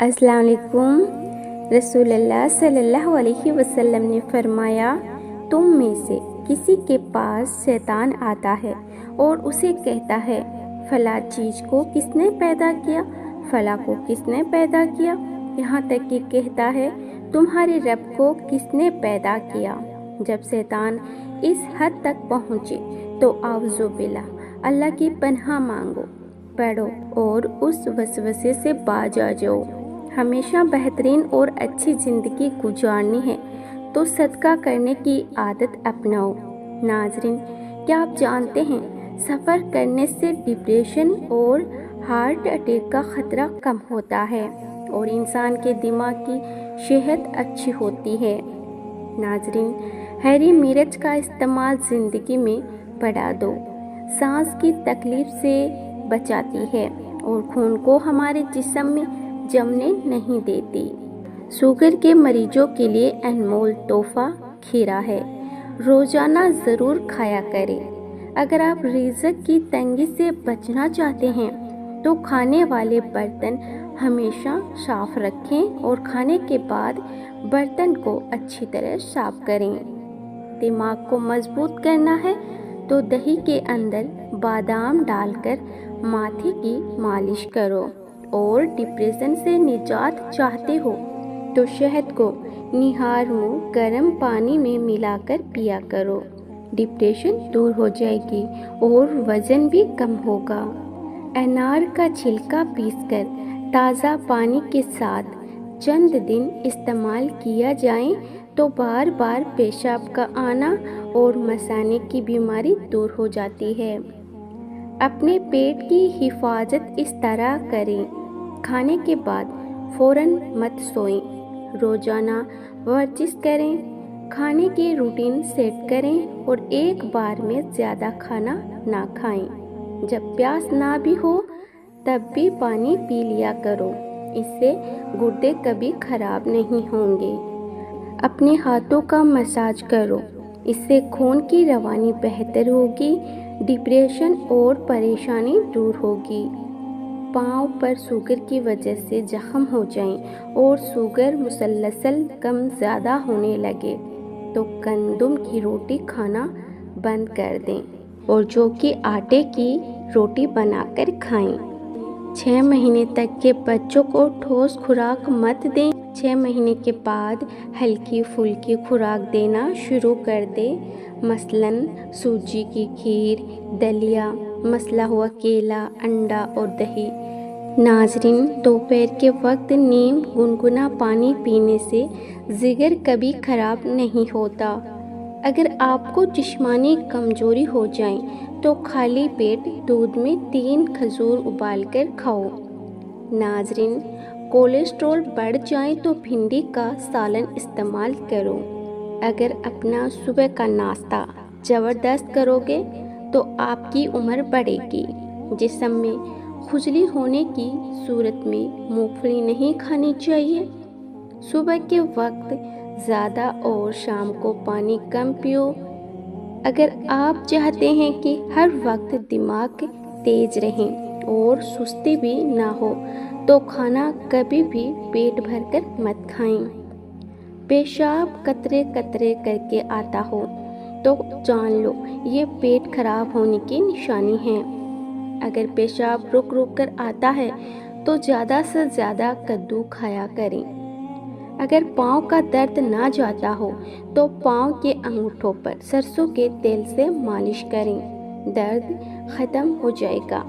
अस्सलाम वालेकुम। रसूलुल्लाह सल्लल्लाहु अलैहि वसल्लम ने फरमाया, तुम में से किसी के पास शैतान आता है और उसे कहता है, फला चीज़ को किसने पैदा किया, फला को किसने पैदा किया, यहाँ तक कि कहता है तुम्हारे रब को किसने पैदा किया। जब शैतान इस हद तक पहुँचे तो आउज़ु बिल्लाह, अल्लाह की पनाह मांगो, पढ़ो और उस वसवसे से बाज आ जाओ। हमेशा बेहतरीन और अच्छी ज़िंदगी गुजारनी है तो सदका करने की आदत अपनाओ। नाज़रीन, क्या आप जानते हैं सफ़र करने से डिप्रेशन और हार्ट अटैक का ख़तरा कम होता है और इंसान के दिमाग की सेहत अच्छी होती है। नाज़रीन, हरी मिर्च का इस्तेमाल ज़िंदगी में बढ़ा दो, सांस की तकलीफ़ से बचाती है और खून को हमारे जिस्म में जमने नहीं देती। शुगर के मरीजों के लिए अनमोल तोहफा खीरा है, रोज़ाना ज़रूर खाया करें। अगर आप रिज़्क की तंगी से बचना चाहते हैं तो खाने वाले बर्तन हमेशा साफ रखें और खाने के बाद बर्तन को अच्छी तरह साफ करें। दिमाग को मजबूत करना है तो दही के अंदर बादाम डालकर माथे की मालिश करो और डिप्रेशन से निजात चाहते हो तो शहद को निहार मुँह गर्म पानी में मिलाकर पिया करो। डिप्रेशन दूर हो जाएगी और वज़न भी कम होगा। अनार का छिलका पीसकर ताज़ा पानी के साथ चंद दिन इस्तेमाल किया जाए तो बार बार पेशाब का आना और मसाने की बीमारी दूर हो जाती है। अपने पेट की हिफाजत इस तरह करें, खाने के बाद फ़ौरन मत सोएं, रोज़ाना वर्जिश करें, खाने की रूटीन सेट करें और एक बार में ज़्यादा खाना ना खाएं। जब प्यास ना भी हो तब भी पानी पी लिया करो, इससे गुर्दे कभी ख़राब नहीं होंगे। अपने हाथों का मसाज करो, इससे खून की रवानी बेहतर होगी, डिप्रेशन और परेशानी दूर होगी। पाँव पर शुगर की वजह से जख्म हो जाएं और शुगर मुसलसल कम ज़्यादा होने लगे तो गंदम की रोटी खाना बंद कर दें और जौ के आटे की रोटी बनाकर खाएं। 6 महीने तक के बच्चों को ठोस खुराक मत दें। 6 महीने के बाद हल्की फुल्की खुराक देना शुरू कर दें, मसलन सूजी की खीर, दलिया, मसला हुआ केला, अंडा और दही। नाज़रीन, दोपहर के वक्त नीम गुनगुना पानी पीने से जिगर कभी ख़राब नहीं होता। अगर आपको जिस्मानी कमज़ोरी हो जाए तो खाली पेट दूध में 3 खजूर उबालकर खाओ। नाज़रीन, कोलेस्ट्रॉल बढ़ जाए तो भिंडी का सालन इस्तेमाल करो। अगर अपना सुबह का नाश्ता ज़बरदस्त करोगे तो आपकी उम्र बढ़ेगी। जिस्म में खुजली होने की सूरत में मूंगफली नहीं खानी चाहिए। सुबह के वक्त ज़्यादा और शाम को पानी कम पियो। अगर आप चाहते हैं कि हर वक्त दिमाग तेज रहें और सुस्ती भी ना हो तो खाना कभी भी पेट भरकर मत खाएं। पेशाब कतरे कतरे करके आता हो तो जान लो ये पेट खराब होने की निशानी है। अगर पेशाब रुक रुक कर आता है तो ज़्यादा से ज़्यादा कद्दू खाया करें। अगर पाँव का दर्द ना जाता हो तो पाँव के अंगूठों पर सरसों के तेल से मालिश करें, दर्द ख़त्म हो जाएगा।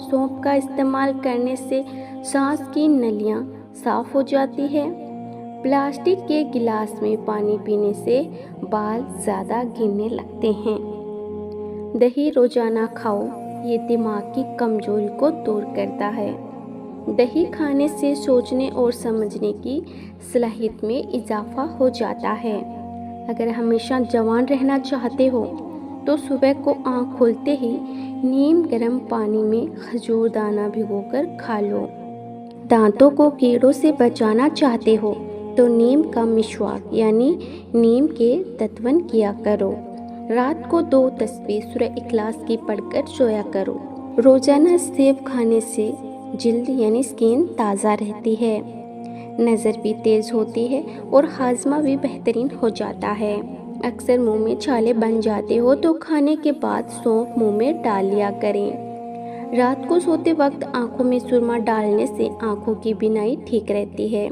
सौंफ का इस्तेमाल करने से सांस की नलियाँ साफ़ हो जाती है। प्लास्टिक के गिलास में पानी पीने से बाल ज़्यादा गिरने लगते हैं। दही रोज़ाना खाओ, ये दिमाग की कमज़ोरी को दूर करता है। दही खाने से सोचने और समझने की सलाहियत में इजाफ़ा हो जाता है। अगर हमेशा जवान रहना चाहते हो तो सुबह को आँख खोलते ही नीम गर्म पानी में खजूर दाना भिगोकर खा लो। दांतों को कीड़ों से बचाना चाहते हो तो नीम का मिश्वाक यानी नीम के दतवन किया करो। रात को 2 तस्बीह सूरह इखलास की पढ़कर सोया करो। रोज़ाना सेब खाने से जिल्द यानी स्किन ताज़ा रहती है। नज़र भी तेज़ होती है और हाजमा भी बेहतरीन हो जाता है। अक्सर मुंह में छाले बन जाते हो तो खाने के बाद सौंफ मुंह में डाल लिया करें। रात को सोते वक्त आंखों में सुरमा डालने से आंखों की बीनाई ठीक रहती है।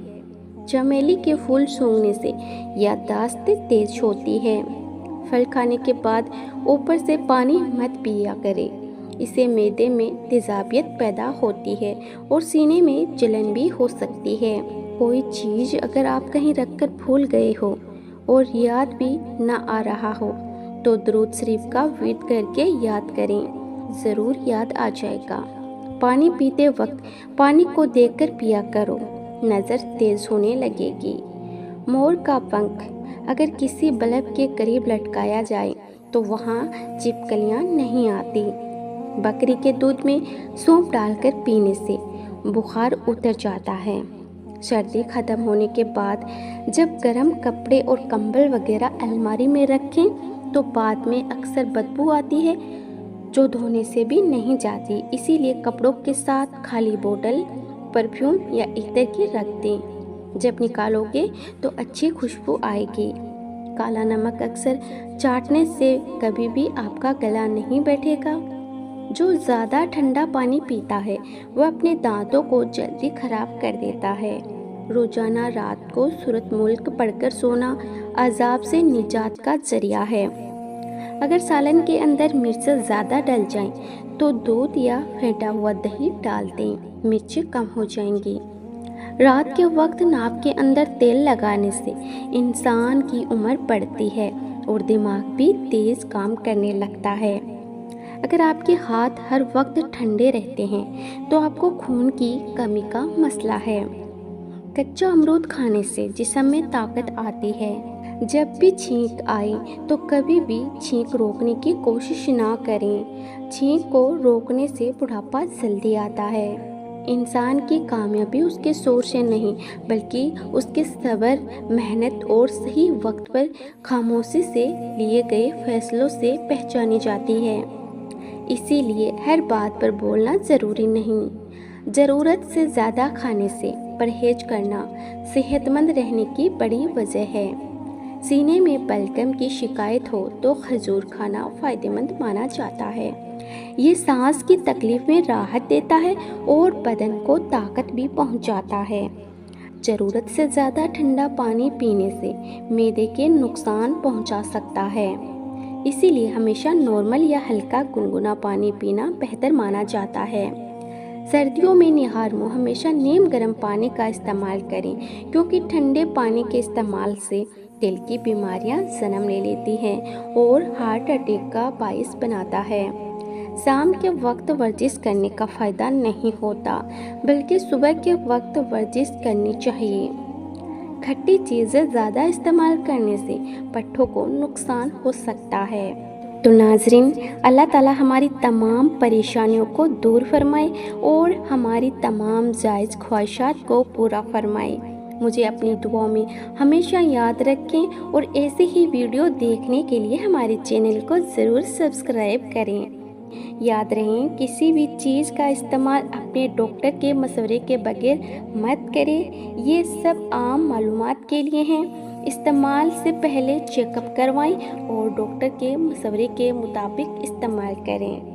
चमेली के फूल सूंघने से याददाश्त तेज होती है। फल खाने के बाद ऊपर से पानी मत पिया करें, इससे मैदे में तेजाबियत पैदा होती है और सीने में जलन भी हो सकती है। कोई चीज़ अगर आप कहीं रखकर भूल गए हो और याद भी ना आ रहा हो तो दुरूद शरीफ का विर्द करके याद करें, ज़रूर याद आ जाएगा। पानी पीते वक्त पानी को देखकर पिया करो, नज़र तेज़ होने लगेगी। मोर का पंख अगर किसी बल्ब के करीब लटकाया जाए तो वहाँ छिपकलियाँ नहीं आती। बकरी के दूध में सौंफ डालकर पीने से बुखार उतर जाता है। सर्दी ख़त्म होने के बाद जब गर्म कपड़े और कंबल वगैरह अलमारी में रखें तो बाद में अक्सर बदबू आती है जो धोने से भी नहीं जाती। इसीलिए कपड़ों के साथ खाली बोतल परफ्यूम या इत्र की रख दें। जब निकालोगे तो अच्छी खुशबू आएगी। काला नमक अक्सर चाटने से कभी भी आपका गला नहीं बैठेगा। जो ज़्यादा ठंडा पानी पीता है वह अपने दांतों को जल्दी खराब कर देता है। रोज़ाना रात को सूरत मुल्क पढ़कर सोना अजाब से निजात का जरिया है। अगर सालन के अंदर मिर्च ज़्यादा डल जाए तो दूध या फेंटा हुआ दही डाल दें, मिर्चें कम हो जाएंगी। रात के वक्त नाक के अंदर तेल लगाने से इंसान की उम्र बढ़ती है और दिमाग भी तेज़ काम करने लगता है। अगर आपके हाथ हर वक्त ठंडे रहते हैं तो आपको खून की कमी का मसला है। कच्चा अमरूद खाने से जिस्म में ताकत आती है। जब भी छींक आए तो कभी भी छींक रोकने की कोशिश ना करें। छींक को रोकने से बुढ़ापा जल्दी आता है। इंसान की कामयाबी उसके शोर से नहीं बल्कि उसके सब्र, मेहनत और सही वक्त पर खामोशी से लिए गए फैसलों से पहचानी जाती है। इसीलिए हर बात पर बोलना ज़रूरी नहीं। ज़रूरत से ज़्यादा खाने से परहेज करना सेहतमंद रहने की बड़ी वजह है। सीने में बलगम की शिकायत हो तो खजूर खाना फ़ायदेमंद माना जाता है। ये सांस की तकलीफ में राहत देता है और बदन को ताकत भी पहुंचाता है। ज़रूरत से ज़्यादा ठंडा पानी पीने से मैदे के नुकसान पहुंचा सकता है। इसीलिए हमेशा नॉर्मल या हल्का गुनगुना पानी पीना बेहतर माना जाता है। सर्दियों में निहार मुँह हमेशा नीम गर्म पानी का इस्तेमाल करें, क्योंकि ठंडे पानी के इस्तेमाल से दिल की बीमारियां जन्म ले लेती हैं और हार्ट अटैक का बाइस बनाता है। शाम के वक्त वर्जिश करने का फ़ायदा नहीं होता, बल्कि सुबह के वक्त वर्जिश करनी चाहिए। खट्टी चीज़ें ज़्यादा इस्तेमाल करने से पट्ठों को नुकसान हो सकता है। तो नाज़रीन, अल्लाह ताला हमारी तमाम परेशानियों को दूर फरमाए और हमारी तमाम जायज़ ख्वाहिशात को पूरा फरमाए। मुझे अपनी दुआओं में हमेशा याद रखें और ऐसे ही वीडियो देखने के लिए हमारे चैनल को ज़रूर सब्सक्राइब करें। याद रहें, किसी भी चीज़ का इस्तेमाल अपने डॉक्टर के मशवरे के बगैर मत करें। ये सब आम मालूमात के लिए हैं। इस्तेमाल से पहले चेकअप करवाएं और डॉक्टर के मशवरे के मुताबिक इस्तेमाल करें।